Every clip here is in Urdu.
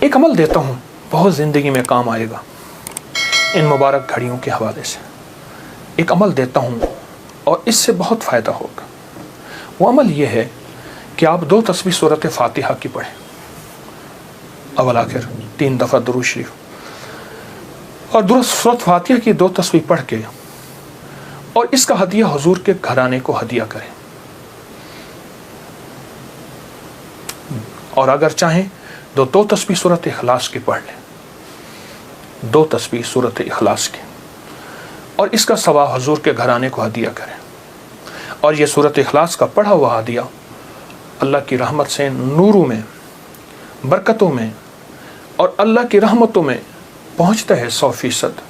ایک عمل دیتا ہوں، بہت زندگی میں کام آئے گا ان مبارک گھڑیوں کے حوالے سے. ایک عمل دیتا ہوں اور اس سے بہت فائدہ ہوگا. وہ عمل یہ ہے کہ آپ 2 تسبیح سورۃ فاتحہ کی پڑھیں، اول آخر 3 دفعہ درود شریف، اور سورۃ فاتحہ کی 2 تسبیح پڑھ کے اور اس کا ہدیہ حضور کے گھرانے کو ہدیہ کریں. اور اگر چاہیں تو 2 تسبیح سورۃ اخلاص کی پڑھ لیں، 2 تسبیح سورۃ اخلاص کی، اور اس کا ثواب حضور کے گھرانے کو ہدیہ کریں. اور یہ سورۃ اخلاص کا پڑھا ہوا ہدیہ اللہ کی رحمت سے نوروں میں، برکتوں میں اور اللہ کی رحمتوں میں پہنچتا ہے 100%.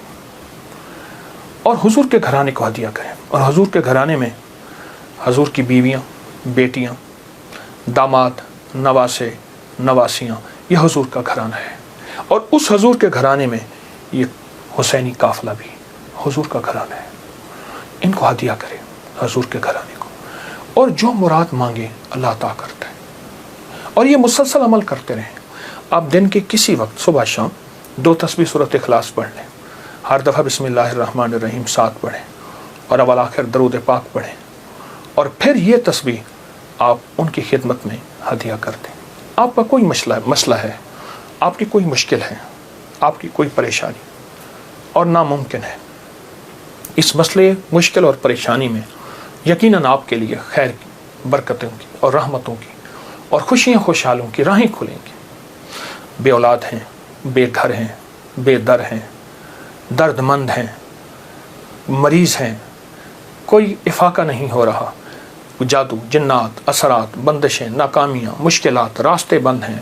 اور حضور کے گھرانے کو ہدیہ کریں. اور حضور کے گھرانے میں حضور کی بیویاں، بیٹیاں، داماد، نواسے، نواسیاں، یہ حضور کا گھرانہ ہے. اور اس حضور کے گھرانے میں یہ حسینی قافلہ بھی حضور کا گھرانہ ہے. ان کو ہدیہ کریں حضور کے گھرانے کو، اور جو مراد مانگے اللہ عطا کرتا ہے. اور یہ مسلسل عمل کرتے رہیں. آپ دن کے کسی وقت صبح شام 2 تسبیح سورۃ اخلاص پڑھ لیں، ہر دفعہ بسم اللہ الرحمن الرحیم 7 پڑھیں، اور اول آخر درود پاک پڑھیں، اور پھر یہ تسبیح آپ ان کی خدمت میں ہدیہ کر دیں. آپ کا کوئی مسئلہ ہے، آپ کی کوئی مشکل ہے، آپ کی کوئی پریشانی اور ناممکن ہے، اس مسئلے، مشکل اور پریشانی میں یقیناً آپ کے لیے خیر کی، برکتوں کی اور رحمتوں کی اور خوشیاں خوشحالوں کی راہیں کھلیں گی. بے اولاد ہیں، بے گھر ہیں، بے در ہیں، درد مند ہیں، مریض ہیں، کوئی افاقہ نہیں ہو رہا، جادو، جنات، اثرات، بندشیں، ناکامیاں، مشکلات، راستے بند ہیں،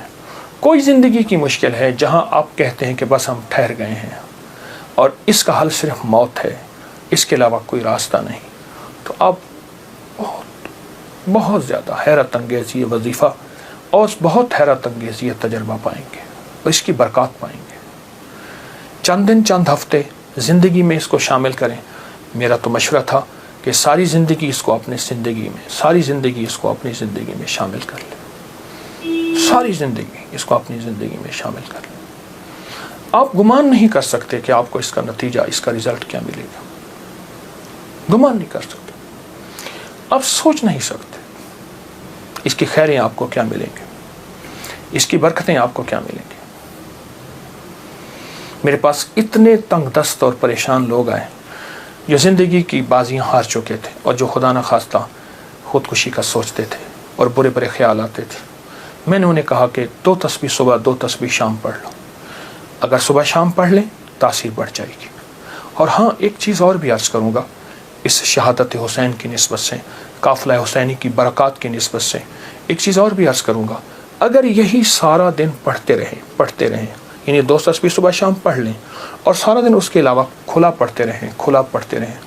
کوئی زندگی کی مشکل ہے جہاں آپ کہتے ہیں کہ بس ہم ٹھہر گئے ہیں اور اس کا حل صرف موت ہے، اس کے علاوہ کوئی راستہ نہیں، تو آپ بہت زیادہ حیرت انگیز یہ وظیفہ اور بہت حیرت انگیز یہ تجربہ پائیں گے اور اس کی برکات پائیں گے. چند دن، چند ہفتے زندگی میں اس کو شامل کریں. میرا تو مشورہ تھا کہ ساری زندگی اس کو اپنی زندگی میں، ساری زندگی اس کو اپنی زندگی میں شامل کر لیں، ساری زندگی اس کو اپنی زندگی میں شامل کر لیں. آپ گمان نہیں کر سکتے کہ آپ کو اس کا نتیجہ، اس کا رزلٹ کیا ملے گا. گمان نہیں کر سکتے، آپ سوچ نہیں سکتے اس کی خیریں آپ کو کیا ملیں گے، اس کی برکتیں آپ کو کیا ملیں گی. میرے پاس اتنے تنگ دست اور پریشان لوگ آئے جو زندگی کی بازیاں ہار چکے تھے اور جو خدا نخواستہ خودکشی کا سوچتے تھے اور برے برے خیال آتے تھے. میں نے انہیں کہا کہ 2 تسبیح صبح، 2 تسبیح شام پڑھ لو. اگر صبح شام پڑھ لیں تاثیر بڑھ جائے گی. اور ہاں، ایک چیز اور بھی عرض کروں گا اس شہادت حسین کی نسبت سے، قافلہ حسینی کی برکات کی نسبت سے ایک چیز اور بھی عرض کروں گا. اگر یہی سارا دن پڑھتے رہیں، یعنی 2 تسبیح صبح شام پڑھ لیں اور سارا دن اس کے علاوہ کھلا پڑھتے رہیں،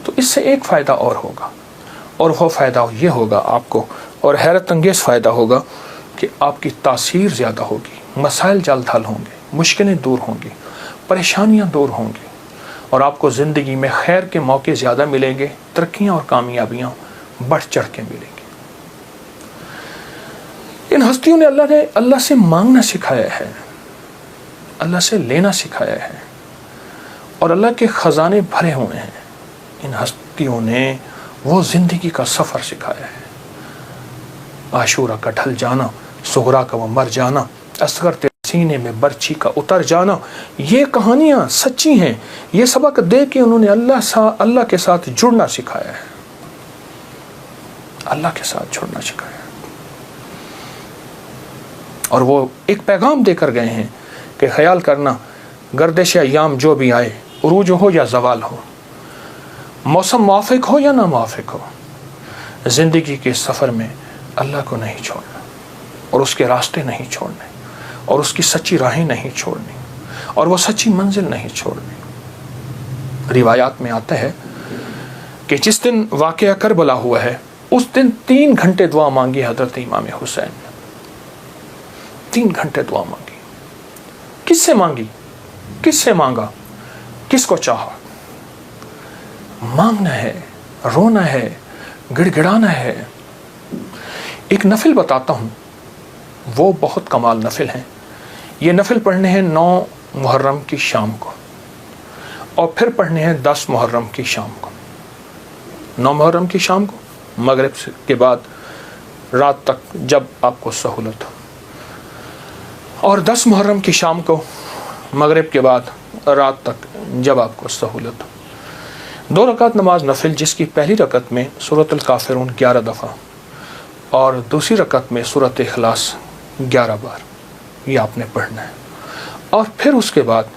تو اس سے ایک فائدہ اور ہوگا، اور وہ فائدہ یہ ہوگا آپ کو، اور حیرت انگیز فائدہ ہوگا کہ آپ کی تاثیر زیادہ ہوگی، مسائل جلد حل ہوں گے، مشکلیں دور ہوں گی، پریشانیاں دور ہوں گی، اور آپ کو زندگی میں خیر کے موقع زیادہ ملیں گے، ترقیاں اور کامیابیاں بڑھ چڑھ کے ملیں گی. ان ہستیوں نے اللہ سے مانگنا سکھایا ہے، اللہ سے لینا سکھایا ہے، اور اللہ کے خزانے بھرے ہوئے ہیں. ان ہستیوں نے وہ زندگی کا سفر سکھایا ہے. عاشورہ کا ڈھل جانا، صغرا کا وہ مر جانا، اصغر تیرے سینے میں برچھی کا اتر جانا، یہ کہانیاں سچی ہیں. یہ سبق دے کے انہوں نے اللہ کے ساتھ جڑنا سکھایا ہے، اللہ کے ساتھ جڑنا سکھایا ہے. اور وہ ایک پیغام دے کر گئے ہیں کہ خیال کرنا، گردش ایام جو بھی آئے، عروج ہو یا زوال ہو، موسم موافق ہو یا نہ موافق ہو، زندگی کے سفر میں اللہ کو نہیں چھوڑنا، اور اس کے راستے نہیں چھوڑنے، اور اس کی سچی راہیں نہیں چھوڑنی، اور وہ سچی منزل نہیں چھوڑنی. روایات میں آتا ہے کہ جس دن واقعہ کربلا ہوا ہے اس دن 3 گھنٹے دعا مانگی حضرت امام حسین نے. 3 گھنٹے دعا مانگی. کس سے مانگی؟ کس سے مانگا؟ کس کو چاہا؟ مانگنا ہے، رونا ہے، گڑ گڑانا ہے. ایک نفل بتاتا ہوں، وہ بہت کمال نفل ہیں. یہ نفل پڑھنے ہیں 9 محرم کی شام کو، اور پھر پڑھنے ہیں 10 محرم کی شام کو۔ 9 محرم کی شام کو مغرب کے بعد رات تک جب آپ کو سہولت ہو، اور 10 محرم کی شام کو مغرب کے بعد رات تک جب آپ کو سہولت ہو۔ 2 رکعت نماز نفل، جس کی پہلی رکعت میں سورۃ الکافرون 11 دفعہ اور دوسری رکعت میں سورۃ اخلاص 11 بار، یہ آپ نے پڑھنا ہے۔ اور پھر اس کے بعد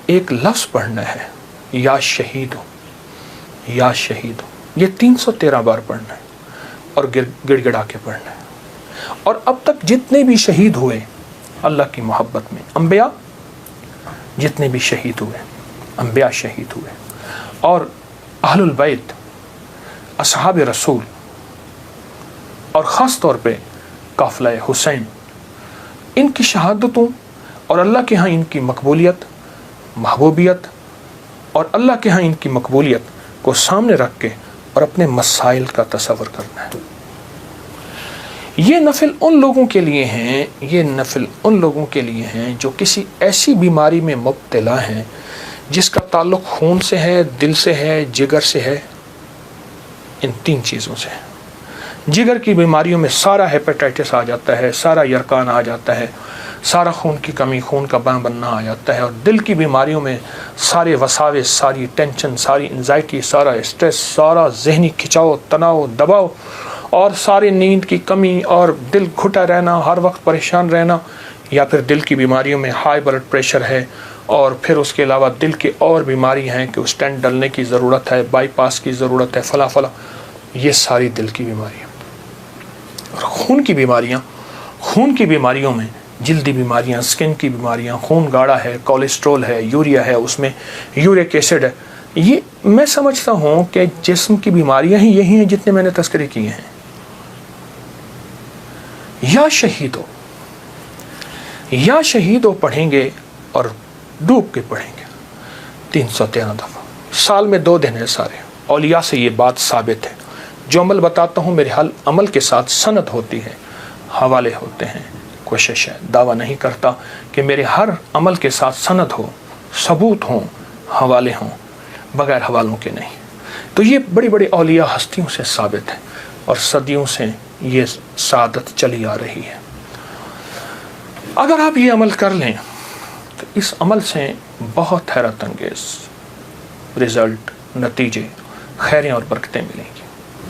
ایک لفظ پڑھنا ہے، یا شہید ہو، یا شہید ہو، یہ 313 بار پڑھنا ہے اور گڑ گڑا کے پڑھنا ہے۔ اور اب تک جتنے بھی شہید ہوئے اللہ کی محبت میں، انبیاء جتنے بھی شہید ہوئے، انبیاء شہید ہوئے، اور اہل البیت، اصحاب رسول، اور خاص طور پہ قافلہ حسین، ان کی شہادتوں اور اللہ کے ہاں ان کی مقبولیت، محبوبیت، اور اللہ کے ہاں ان کی مقبولیت کو سامنے رکھ کے اور اپنے مسائل کا تصور کرنا ہے۔ یہ نفل ان لوگوں کے لیے ہیں، یہ نفل ان لوگوں کے لیے ہیں جو کسی ایسی بیماری میں مبتلا ہیں جس کا تعلق خون سے ہے، دل سے ہے، جگر سے ہے، ان 3 چیزوں سے ہے۔ جگر کی بیماریوں میں سارا ہیپیٹائٹس آ جاتا ہے، سارا یرکان آ جاتا ہے، سارا خون کی کمی، خون کا بننا آ جاتا ہے، اور دل کی بیماریوں میں سارے وساوس، ساری ٹینشن، ساری انزائٹی، سارا اسٹریس، سارا ذہنی کھچاؤ، تناؤ، دباؤ، اور ساری نیند کی کمی، اور دل گھٹا رہنا، ہر وقت پریشان رہنا، یا پھر دل کی بیماریوں میں ہائی بلڈ پریشر ہے، اور پھر اس کے علاوہ دل کے اور بیماری ہیں کہ اسٹینٹ ڈلنے کی ضرورت ہے، بائی پاس کی ضرورت ہے، فلاں فلاں، یہ ساری دل کی بیماریاں۔ اور خون کی بیماریوں میں جلدی بیماریاں، سکن کی بیماریاں، خون گاڑھا ہے، کولیسٹرول ہے، یوریا ہے، اس میں یورک ایسڈ ہے، یہ میں سمجھتا ہوں کہ جسم کی بیماریاں ہی یہی ہیں جتنے میں نے تذکرے کیے ہیں۔ یا شہید ہو، یا شہید ہو پڑھیں گے اور ڈوب کے پڑھیں گے 313 دفعہ، سال میں 2 دن ہے سارے۔ اولیاء سے یہ بات ثابت ہے، جو عمل بتاتا ہوں میرے عمل کے ساتھ سند ہوتی ہے، حوالے ہوتے ہیں۔ کوشش ہے، دعویٰ نہیں کرتا کہ میرے ہر عمل کے ساتھ سند ہو، ثبوت ہوں، حوالے ہوں، بغیر حوالوں کے نہیں۔ تو یہ بڑی بڑی اولیاء ہستیوں سے ثابت ہے، اور صدیوں سے یہ سعادت چلی آ رہی ہے۔ اگر آپ یہ عمل کر لیں تو اس عمل سے بہت حیرت انگیز رزلٹ، نتیجے، خیریں اور برکتیں ملیں گی۔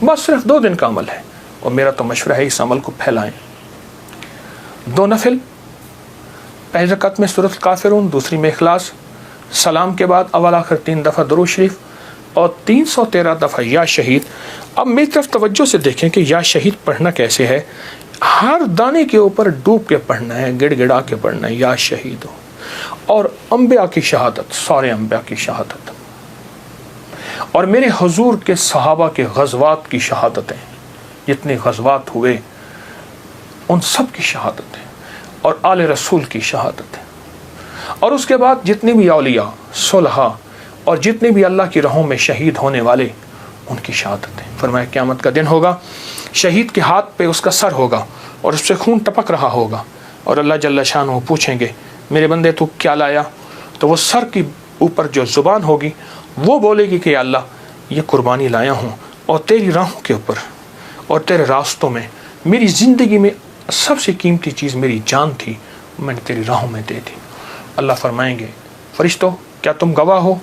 بس صرف 2 دن کا عمل ہے، اور میرا تو مشورہ ہے اس عمل کو پھیلائیں۔ 2 نفل، پہلی رکعت میں سورۃ الکافرون، دوسری میں اخلاص، سلام کے بعد اول آخر 3 دفعہ درود شریف، اور 313 دفعہ یا شہید۔ اب میری طرف توجہ سے دیکھیں کہ یا شہید پڑھنا کیسے ہے۔ ہر دانے کے اوپر ڈوب کے پڑھنا ہے، گڑ گڑا کے پڑھنا ہے، یا شہید ہو۔ اور انبیاء کی شہادت، سارے انبیاء کی شہادت، اور میرے حضور کے صحابہ کے غزوات کی شہادتیں، جتنے غزوات ہوئے ان سب کی شہادت ہے، اور آل رسول کی شہادت ہے، اور اس کے بعد جتنے بھی اولیاء، صلحاء، اور جتنے بھی اللہ کی راہوں میں شہید ہونے والے، ان کی شہادت ہے۔ فرمایا قیامت کا دن ہوگا، شہید کے ہاتھ پہ اس کا سر ہوگا، اور اس سے خون ٹپک رہا ہوگا، اور اللہ جل شانہ پوچھیں گے میرے بندے تو کیا لایا؟ تو وہ سر کی اوپر جو زبان ہوگی وہ بولے گی کہ یا اللہ یہ قربانی لایا ہوں، اور تیری راہوں کے اوپر اور تیرے راستوں میں، میری زندگی میں سب سے قیمتی چیز میری جان تھی، میں نے تیری راہوں میں دے دی۔ اللہ فرمائیں گے فرشتوں کیا تم گواہ ہو؟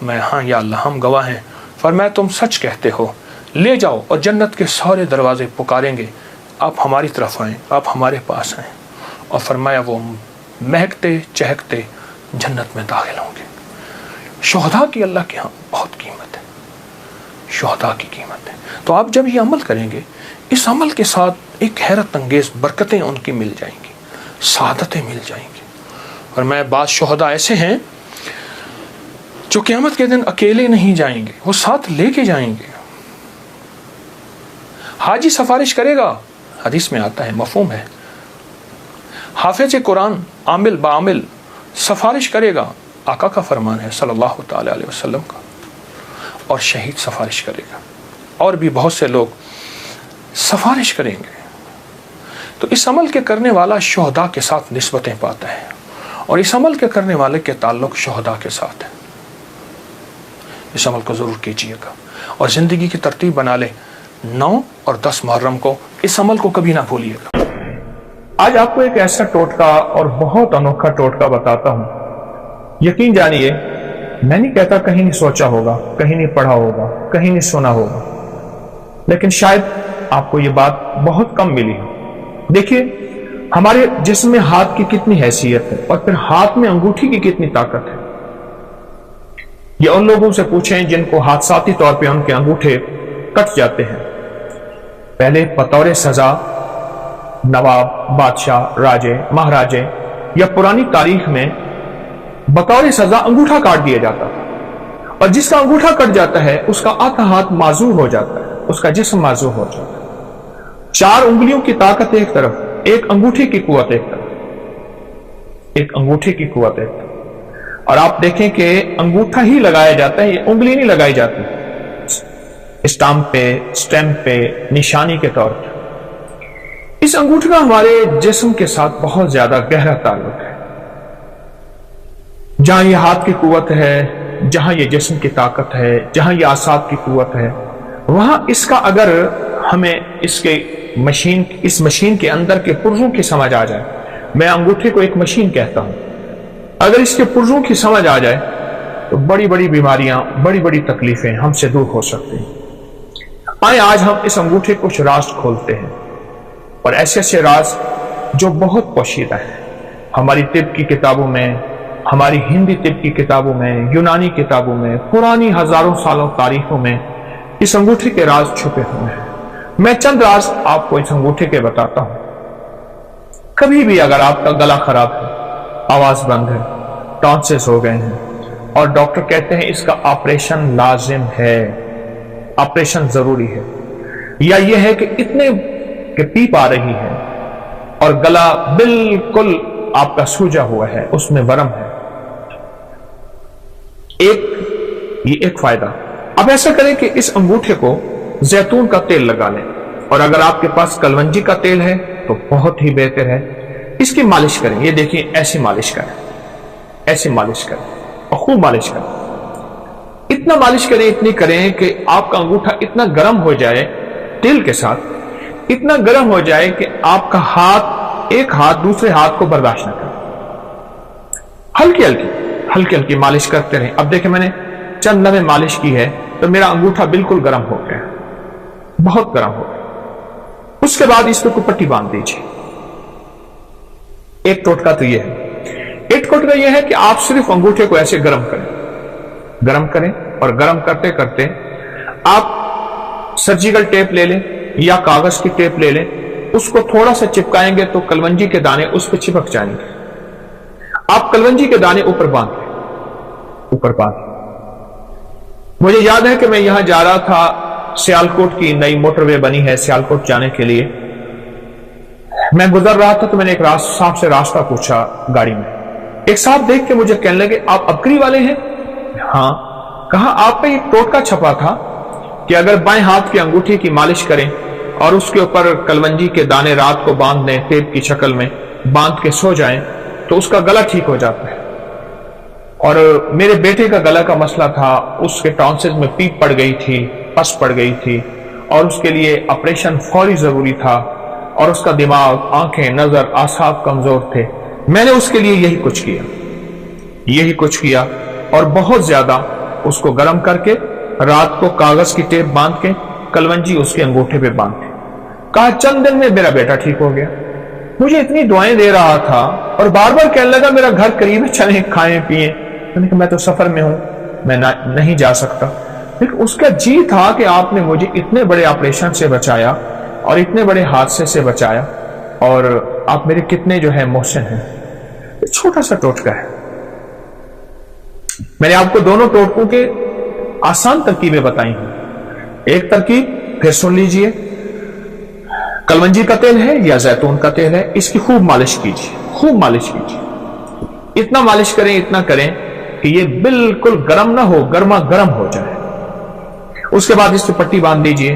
میں ہاں یا اللہ ہم گواہ ہیں۔ فرمایا تم سچ کہتے ہو، لے جاؤ، اور جنت کے سارے دروازے پکاریں گے آپ ہماری طرف آئیں، آپ ہمارے پاس آئیں، اور فرمایا وہ مہکتے چہکتے جنت میں داخل ہوں گے۔ شہداء کی اللہ کے ہاں بہت قیمت ہے، شہداء کی قیمت ہے۔ تو آپ جب یہ عمل کریں گے، اس عمل کے ساتھ ایک حیرت انگیز برکتیں ان کی مل جائیں گی، سعادتیں مل جائیں گی۔ اور میں بعض شہداء ایسے ہیں جو قیامت کے دن اکیلے نہیں جائیں گے، وہ ساتھ لے کے جائیں گے۔ حاجی سفارش کرے گا، حدیث میں آتا ہے، مفہوم ہے۔ حافظ قرآن عامل بعامل سفارش کرے گا، آقا کا فرمان ہے صلی اللہ تعالی علیہ وسلم کا، اور شہید سفارش کرے گا، اور بھی بہت سے لوگ سفارش کریں گے۔ تو اس عمل کے کرنے والا شہداء کے ساتھ نسبتیں پاتا ہے، اور اس عمل کے کرنے والے کے تعلق شہداء کے ساتھ ہے۔ اس عمل کو ضرور کیجیے گا اور زندگی کی ترتیب بنا لے۔ 9 اور 10 محرم کو اس عمل کو کبھی نہ بھولیے گا۔ آج آپ کو ایک ایسا ٹوٹکا اور بہت انوکھا ٹوٹکا بتاتا ہوں۔ یقین جانیے، میں نہیں کہتا کہیں نہیں سوچا ہوگا، کہیں نہیں پڑھا ہوگا، کہیں نہیں سنا ہوگا، لیکن شاید آپ کو یہ بات بہت کم ملی ہو۔ دیکھیے، ہمارے جسم میں ہاتھ کی کتنی حیثیت ہے، اور پھر ہاتھ میں انگوٹھی کی کتنی طاقت ہے۔ یہ ان لوگوں سے پوچھیں جن کو حادثاتی طور پہ ان کے انگوٹھے کٹ جاتے ہیں۔ پہلے بطور سزا نواب، بادشاہ، راجے، مہاراجے یا پرانی تاریخ میں بطور سزا انگوٹھا کاٹ دیا جاتا تھا، اور جس کا انگوٹھا کٹ جاتا ہے اس کا آدھا ہاتھ معذور ہو جاتا ہے، اس کا جسم معذور ہو جاتا ہے۔ 4 انگلیوں کی طاقت ایک طرف، ایک انگوٹھی کی قوت ایک طرف، ایک انگوٹھی کی قوت ایک طرف، اور آپ دیکھیں کہ انگوٹھا ہی لگایا جاتا ہے، یہ انگلی نہیں لگائی جاتی اسٹیمپ پہ نشانی کے طور پر۔ اس انگوٹھے کا ہمارے جسم کے ساتھ بہت زیادہ گہرا تعلق ہے۔ جہاں یہ ہاتھ کی قوت ہے، جہاں یہ جسم کی طاقت ہے، جہاں یہ اعصاب کی قوت ہے، وہاں اس کا اگر ہمیں اس مشین کے اندر کے پرزوں کی سمجھ آ جائے، میں انگوٹھے کو ایک مشین کہتا ہوں، اگر اس کے پرزوں کی سمجھ آ جائے تو بڑی بڑی بیماریاں، بڑی بڑی تکلیفیں ہم سے دور ہو سکتی ہیں۔ آئیں آج ہم اس انگوٹھے کچھ راز کھولتے ہیں، اور ایسے ایسے راز جو بہت پوشیدہ ہیں۔ ہماری طب کی کتابوں میں، ہماری ہندی طب کی کتابوں میں، یونانی کتابوں میں، پرانی ہزاروں سالوں تاریخوں میں اس انگوٹھے کے راز چھپے ہوئے ہیں۔ میں چند راز آپ کو اس انگوٹھے کے بتاتا ہوں۔ کبھی بھی اگر آپ کا گلا خراب ہے، آواز بند ہے، ٹانسلز ہو گئے ہیں، اور ڈاکٹر کہتے ہیں اس کا آپریشن لازم ہے، آپریشن ضروری ہے، یا یہ ہے کہ اتنے کہ پیپ آ رہی ہے اور گلا بالکل آپ کا سوجا ہوا ہے، اس میں ورم ہے، یہ ایک فائدہ۔ اب ایسا کریں کہ اس انگوٹھے کو زیتون کا تیل لگا لیں، اور اگر آپ کے پاس کلونجی کا تیل ہے تو بہت ہی بہتر ہے۔ اس کی مالش کریں، یہ دیکھیں ایسی مالش کریں، ایسی مالش کریں اور خوب مالش کریں۔ اتنا مالش کریں، اتنی کریں کہ آپ کا انگوٹھا اتنا گرم ہو جائے تیل کے ساتھ، اتنا گرم ہو جائے کہ آپ کا ایک ہاتھ دوسرے ہاتھ کو برداشت نہ کرے۔ ہلکی ہلکی مالش کرتے رہیں۔ اب دیکھیں، میں نے چند لمحے مالش کی ہے تو میرا انگوٹھا بالکل گرم ہو گیا، بہت گرم ہو گیا۔ اس کے بعد اس پہ کوئی پٹی باندھ دیجیے۔ ایک ٹوٹکا تو یہ ہے، ایک ٹوٹکا یہ ہے کہ آپ صرف انگوٹھے کو ایسے گرم کریں، اور گرم کرتے کرتے آپ سرجیکل ٹیپ لے لیں یا کاغذ کی ٹیپ لے لیں، اس کو تھوڑا سا چپکائیں گے تو کلونجی کے دانے اس پہ چپک جائیں گے۔ آپ کلونجی کے دانے اوپر باندھ مجھے یاد ہے کہ میں یہاں جا رہا تھا، سیالکوٹ کی نئی موٹر وے بنی ہے سیالکوٹ جانے کے لیے، میں گزر رہا تھا تو میں نے ایک صاحب سے راستہ پوچھا گاڑی میں۔ ایک صاحب دیکھ کے مجھے کہنے لگے، آپ ابکری والے ہیں؟ ہاں۔ کہا، آپ پہ ایک ٹوٹکا چھپا تھا کہ اگر بائیں ہاتھ کی انگوٹھی کی مالش کریں اور اس کے اوپر کلونجی کے دانے رات کو باندھ دیں، ٹیپ کی شکل میں باندھ کے سو جائیں تو اس کا گلا ٹھیک ہو جاتا ہے۔ اور میرے بیٹے کا گلا کا مسئلہ تھا، اس کے ٹانسلز میں پیپ پڑ گئی تھی، پس پڑ گئی تھی، اور اس کے لیے آپریشن فوری ضروری تھا، اور اس کا دماغ، آنکھیں، نظر، اعصاب کمزور تھے۔ میں نے اس کے لیے یہی کچھ کیا اور بہت زیادہ اس کو گرم کر کے رات کو کاغذ کی ٹیپ باندھ کے کلونجی اس کے انگوٹھے پہ باندھ کے، کہا چند دن میں میرا بیٹا ٹھیک ہو گیا۔ مجھے اتنی دعائیں دے رہا تھا اور بار بار کہنے لگا میرا گھر قریب ہے، چلیں کھائیں پیئیں۔ میں تو سفر میں ہوں، میں نہیں جا سکتا، لیکن اس کا جی تھا کہ آپ نے مجھے اتنے بڑے آپریشن سے بچایا اور اتنے بڑے حادثے سے بچایا، اور آپ میرے کتنے جو ہے محسن ہیں۔ چھوٹا سا ٹوٹکا ہے۔ میں نے آپ کو دونوں ٹوٹکوں کے آسان ترکیبیں بتائی ہیں۔ ایک ترکیب پھر سن لیجئے، کلونجی کا تیل ہے یا زیتون کا تیل ہے، اس کی خوب مالش کیجیے، اتنا مالش کریں، اتنا کریں کہ یہ بالکل گرم نہ ہو، گرما گرم ہو جائے۔ اس کے بعد اس پہ پٹی باندھ دیجئے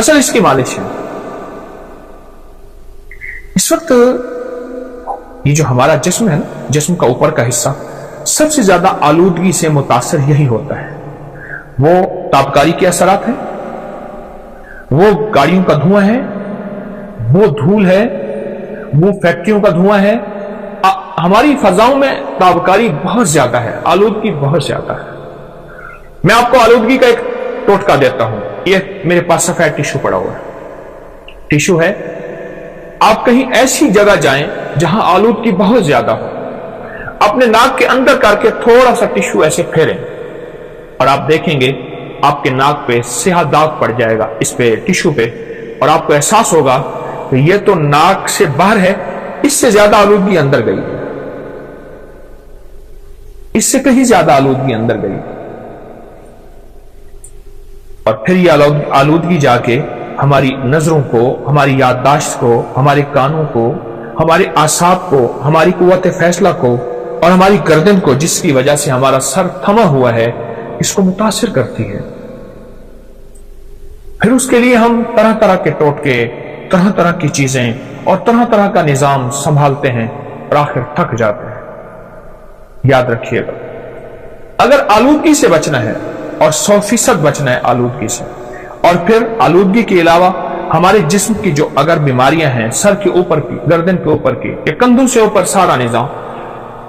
اصل اس کی مالش ہے۔ اس وقت یہ جو ہمارا جسم ہے نا، جسم کا اوپر کا حصہ سب سے زیادہ آلودگی سے متاثر یہی ہوتا ہے۔ وہ تابکاری کے اثرات ہیں، وہ گاڑیوں کا دھواں ہے، وہ دھول ہے، وہ فیکٹریوں کا دھواں ہے۔ ہماری فضاؤں میں تابکاری بہت زیادہ ہے، آلودگی بہت زیادہ ہے۔ میں آپ کو آلودگی کا ایک ٹوٹکا دیتا ہوں۔ یہ میرے پاس سفید ٹیشو پڑا ہوا ہے، ٹیشو ہے۔ آپ کہیں ایسی جگہ جائیں جہاں آلودگی بہت زیادہ ہو، اپنے ناک کے اندر کر کے تھوڑا سا ٹیشو ایسے پھیریں اور آپ دیکھیں گے آپ کے ناک پہ سیاہ داغ پڑ جائے گا اس پہ، ٹیشو پہ، اور آپ کو احساس ہوگا کہ یہ تو ناک سے باہر ہے، اس سے زیادہ آلودگی اندر گئی، اس سے کہیں زیادہ آلودگی اندر گئی۔ اور پھر یہ آلودگی جا کے ہماری نظروں کو، ہماری یادداشت کو، ہمارے کانوں کو، ہمارے اعصاب کو، ہماری قوت فیصلہ کو اور ہماری گردن کو، جس کی وجہ سے ہمارا سر تھما ہوا ہے، اس کو متاثر کرتی ہے۔ پھر اس کے لیے ہم طرح طرح کے ٹوٹکے، طرح طرح کی چیزیں اور طرح طرح کا نظام سنبھالتے ہیں اور آخر تھک جاتے ہیں۔ یاد رکھیے گا، اگر آلودگی سے بچنا ہے اور 100% بچنا ہے آلودگی سے، اور پھر آلودگی کے علاوہ ہمارے جسم کی جو اگر بیماریاں ہیں، سر کے اوپر کی، گردن کے اوپر کی، یا کندھوں سے اوپر سارا نظام،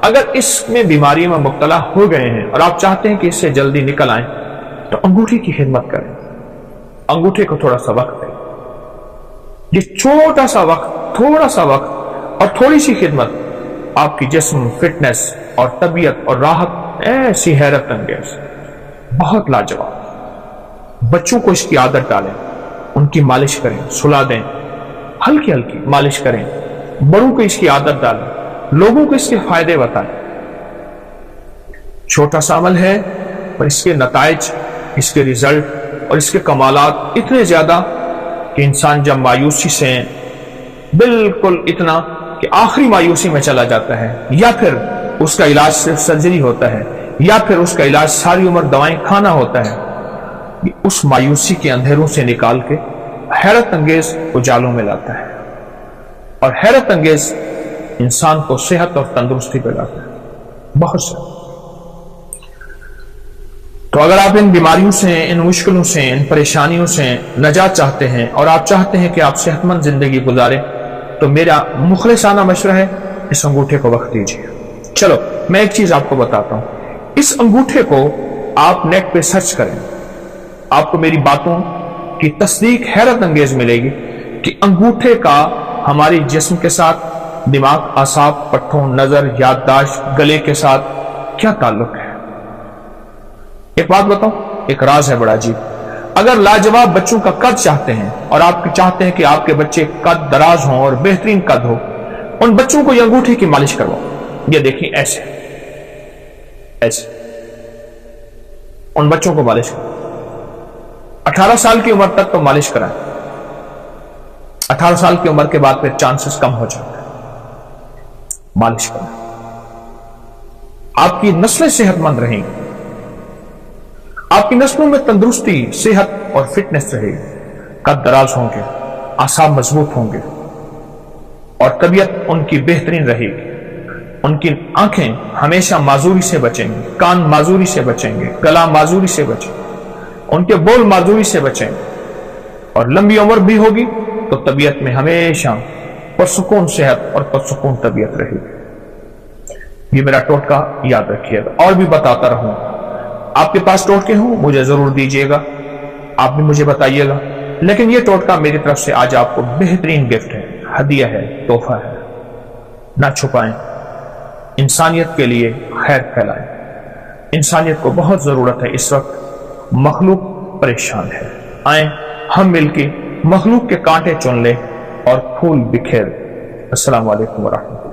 اگر اس میں بیماریوں میں مبتلا ہو گئے ہیں اور آپ چاہتے ہیں کہ اس سے جلدی نکل آئیں، تو انگوٹھی کی خدمت کریں۔ انگوٹھے کو تھوڑا سا وقت دیں۔ یہ چھوٹا سا وقت، تھوڑا سا وقت اور تھوڑی سی خدمت آپ کی جسم، فٹنس اور طبیعت اور راحت ایسی حیرت انگیز، بہت لاجواب۔ بچوں کو اس کی عادت ڈالیں، ان کی مالش کریں، سلا دیں، ہلکی ہلکی مالش کریں۔ بڑوں کو اس کی عادت ڈالیں، لوگوں کو اس کے فائدے بتائیں۔ چھوٹا سا عمل ہے پر اس کے نتائج، اس کے ریزلٹ اور اس کے کمالات اتنے زیادہ کہ انسان جب مایوسی سے بالکل اتنا کہ آخری مایوسی میں چلا جاتا ہے، یا پھر اس کا علاج صرف سرجری ہوتا ہے، یا پھر اس کا علاج ساری عمر دوائیں کھانا ہوتا ہے، اس مایوسی کے اندھیروں سے نکال کے حیرت انگیز اجالوں میں لاتا ہے، اور حیرت انگیز انسان کو صحت اور تندرستی پہ لاتا ہے بہت سے۔ تو اگر آپ ان بیماریوں سے، ان مشکلوں سے، ان پریشانیوں سے نجات چاہتے ہیں اور آپ چاہتے ہیں کہ آپ صحت مند زندگی گزاریں، تو میرا مخلصانہ مشورہ ہے اس انگوٹھے کو وقت دیجیے۔ چلو میں ایک چیز آپ کو بتاتا ہوں، اس انگوٹھے کو آپ نیٹ پہ سرچ کریں، آپ کو میری باتوں کی تصدیق حیرت انگیز ملے گی کہ انگوٹھے کا ہمارے جسم کے ساتھ، دماغ، اعصاب، پٹھوں، نظر، یادداشت، گلے کے ساتھ کیا تعلق ہے۔ ایک بات بتاؤں، ایک راز ہے بڑا عجیب۔ اگر لاجواب بچوں کا قد چاہتے ہیں اور آپ چاہتے ہیں کہ آپ کے بچے قد دراز ہوں اور بہترین قد ہو، ان بچوں کو یہ انگوٹھے کی مالش کرواؤ۔ یہ دیکھیں ایسے ایسے ان بچوں کو مالش کرو۔ 18 سال کی عمر تک تو مالش کرائیں، 18 سال کی عمر کے بعد پھر چانسز کم ہو جاتے ہیں۔ مالش کریں، آپ کی نسلیں صحت مند رہیں گی، آپ کی نسلوں میں تندرستی، صحت اور فٹنس رہے گی، قد دراز ہوں گے، اعصاب مضبوط ہوں گے اور طبیعت ان کی بہترین رہے گی۔ ان کی آنکھیں ہمیشہ معذوری سے بچیں گی، کان معذوری سے بچیں گے، گلا معذوری سے بچیں گے، ان کے بول معذوری سے بچیں گے، اور لمبی عمر بھی ہوگی تو طبیعت میں ہمیشہ پرسکون صحت اور پرسکون طبیعت رہے گی۔ یہ میرا ٹوٹکا یاد رکھیے گا، اور بھی بتاتا رہوں گا۔ آپ کے پاس ٹوٹکے ہوں مجھے ضرور دیجیے گا، آپ بھی مجھے بتائیے گا، لیکن یہ ٹوٹکا میری طرف سے آج آپ کو بہترین گفٹ ہے، ہدیہ ہے، تحفہ ہے۔ نہ چھپائیں، انسانیت کے لیے خیر پھیلائیں۔ انسانیت کو بہت ضرورت ہے اس وقت، مخلوق پریشان ہے۔ آئیں ہم مل کے مخلوق کے کانٹے چن لیں اور پھول بکھیر۔ السلام علیکم ورحمۃ اللہ۔